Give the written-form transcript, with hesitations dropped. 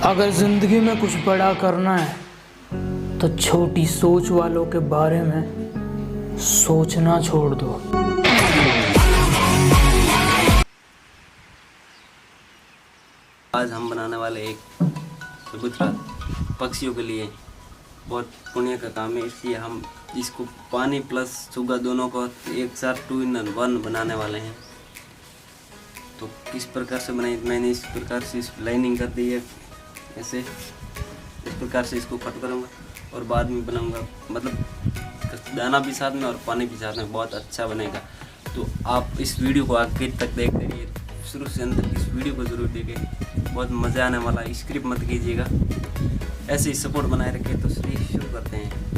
अगर जिंदगी में कुछ बड़ा करना है तो छोटी सोच वालों के बारे में सोचना छोड़ दो। आज हम बनाने वाले एक चबूतरा पक्षियों के लिए बहुत पुण्य का काम है, इसलिए हम इसको पानी प्लस सुगा दोनों को एक साथ 2 in 1 बनाने वाले हैं। तो किस प्रकार से बनाई, मैंने इस प्रकार से इस लाइनिंग कर दी है, ऐसे इस प्रकार से इसको कट करूँगा और बाद में बनाऊँगा, मतलब दाना भी साथ में और पानी भी साथ में, बहुत अच्छा बनेगा। तो आप इस वीडियो को आखिर तक देखते रहिए, शुरू से अंत तक इस वीडियो को ज़रूर देखें, बहुत मज़ा आने वाला है। स्क्रिप्ट मत कीजिएगा, ऐसे ही सपोर्ट बनाए रखें। तो चलिए शुरू करते हैं।